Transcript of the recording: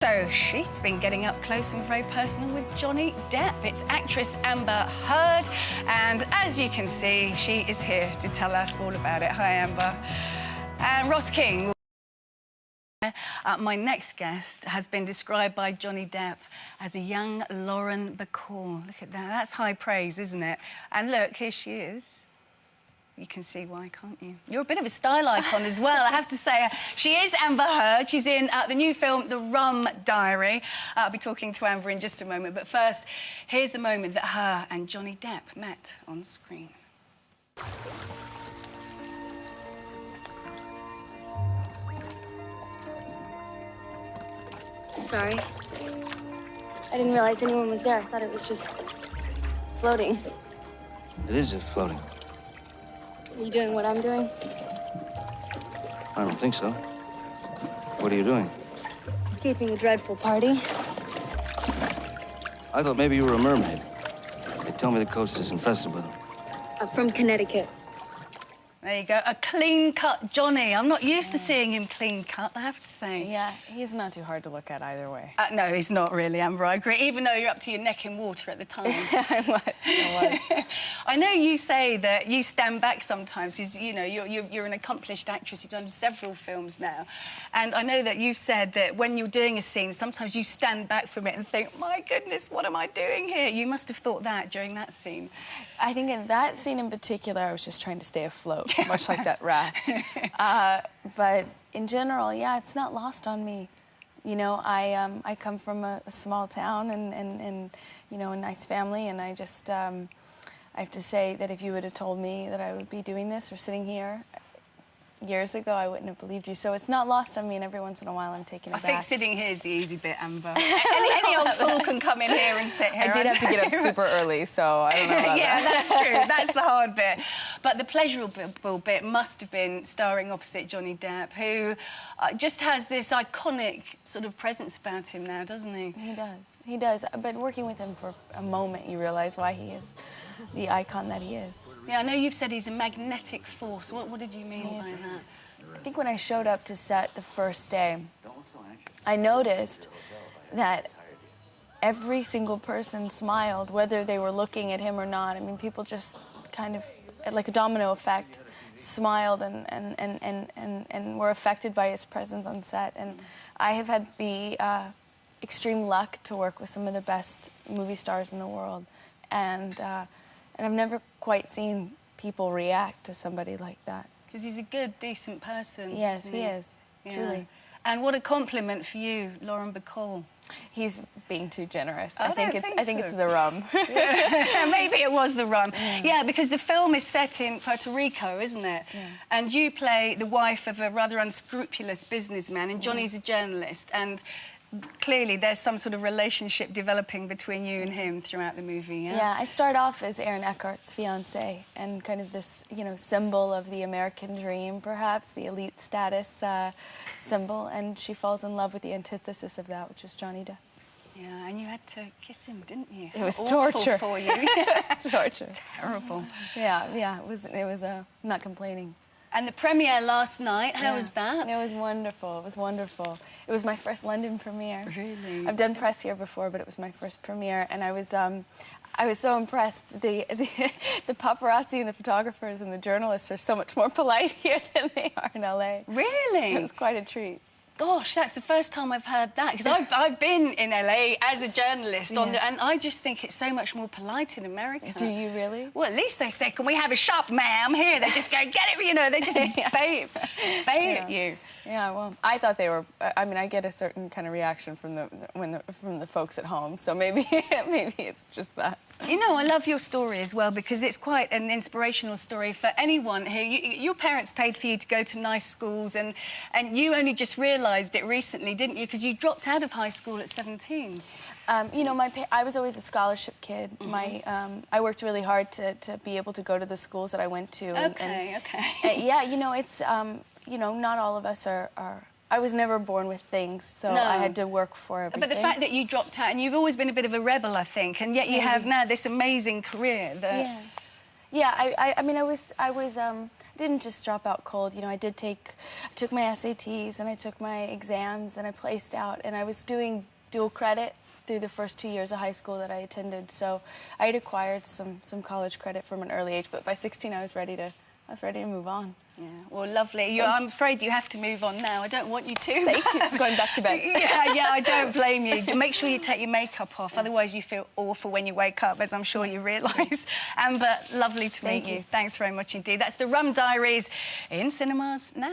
So she's been getting up close and very personal with Johnny Depp. It's actress Amber Heard, and as you can see, she is here to tell us all about it. Hi, Amber. And Ross King. My next guest has been described by Johnny Depp as a young Lauren Bacall. Look at that. That's high praise, isn't it? And look, here she is. You can see why, can't you? You're a bit of a style icon as well, I have to say. She is Amber Heard. She's in the new film, The Rum Diary. I'll be talking to Amber in just a moment. But first, here's the moment that her and Johnny Depp met on screen. Sorry. I didn't realize anyone was there. I thought it was just floating. It is just floating. Are you doing what I'm doing? I don't think so. What are you doing? Escaping a dreadful party. I thought maybe you were a mermaid. They tell me the coast is infested with them. I'm from Connecticut. There you go, a clean-cut Johnny. I'm not used to seeing him clean-cut, I have to say. Yeah, he's not too hard to look at either way. No, he's not really, Amber, I agree, even though you're up to your neck in water at the time. I was. I know you say that you stand back sometimes because, you know, you're an accomplished actress. You've done several films now. And I know that you've said that when you're doing a scene, sometimes you stand back from it and think, my goodness, what am I doing here? You must have thought that during that scene. I think in that scene in particular, I was just trying to stay afloat, much like that raft. But in general, yeah, it's not lost on me. You know, I come from a small town and you know, a nice family, and I just, I have to say that if you would have told me that I would be doing this or sitting here years ago, I wouldn't have believed you. So it's not lost on me, and every once in a while I'm taking it back. I think sitting here is the easy bit, Amber. any old fool can come in here and sit here. I did have to get up super early, so I don't know about yeah, that. that's true. That's the hard bit. But the pleasurable bit must have been starring opposite Johnny Depp, who just has this iconic sort of presence about him now, doesn't he? He does. He does. But working with him for a moment, you realise why he is the icon that he is. Yeah, I know you've said he's a magnetic force. What did you mean by that? I think when I showed up to set the first day, I noticed that every single person smiled, whether they were looking at him or not. I mean, people just kind of, like a domino effect, smiled and were affected by his presence on set. And I have had the extreme luck to work with some of the best movie stars in the world. And I've never quite seen people react to somebody like that. Because he's a good, decent person. Yes, he is, yeah. Truly. And what a compliment for you, Lauren Bacall. He's being too generous. I think it's the rum. Maybe it was the rum. Yeah, because the film is set in Puerto Rico, isn't it? Yeah. And you play the wife of a rather unscrupulous businessman, and Johnny's a journalist. And clearly there's some sort of relationship developing between you and him throughout the movie, yeah? Yeah, I start off as Aaron Eckhart's fiancée and kind of this, you know, symbol of the American dream, perhaps, the elite status symbol, and she falls in love with the antithesis of that, which is Johnny Depp. Yeah, and you had to kiss him, didn't you? It was Awful torture. For you. It was torture. Terrible. Yeah, it was not complaining. And the premiere last night, how was that? It was wonderful. It was wonderful. It was my first London premiere. Really? I've done press here before, but it was my first premiere, and I was so impressed. The paparazzi and the photographers and the journalists are so much more polite here than they are in LA. Really? It was quite a treat. Gosh, that's the first time I've heard that, because I've been in LA as a journalist, and I just think it's so much more polite in America. Do you really? Well, at least they say, can we have a shop, ma'am? Here, they just go, get it, you know, they just bay at you. Yeah, well, I thought they were. I mean, I get a certain kind of reaction from the folks at home, so maybe it's just that. You know, I love your story as well, because it's quite an inspirational story for anyone who... your parents paid for you to go to nice schools, and you only just realised it recently, didn't you? Because you dropped out of high school at 17. You know, I was always a scholarship kid. I worked really hard to be able to go to the schools that I went to. Okay. Yeah, you know, it's... you know, not all of us are I was never born with things, so I had to work for everything. But the fact that you dropped out, and you've always been a bit of a rebel, I think, and yet you have now this amazing career that... Yeah, I mean, I was didn't just drop out cold. You know, I took my SATs and I took my exams and I placed out, and I was doing dual credit through the first 2 years of high school that I attended. So I had acquired some college credit from an early age, but by 16 I was ready to move on. Yeah, well, lovely. I'm afraid you have to move on now. I don't want you to. Thank you. I'm going back to bed. Yeah, I don't blame you. Make sure you take your makeup off, otherwise you feel awful when you wake up, as I'm sure you realise. Amber, lovely to meet you. Thanks very much indeed. That's The Rum Diaries in cinemas now.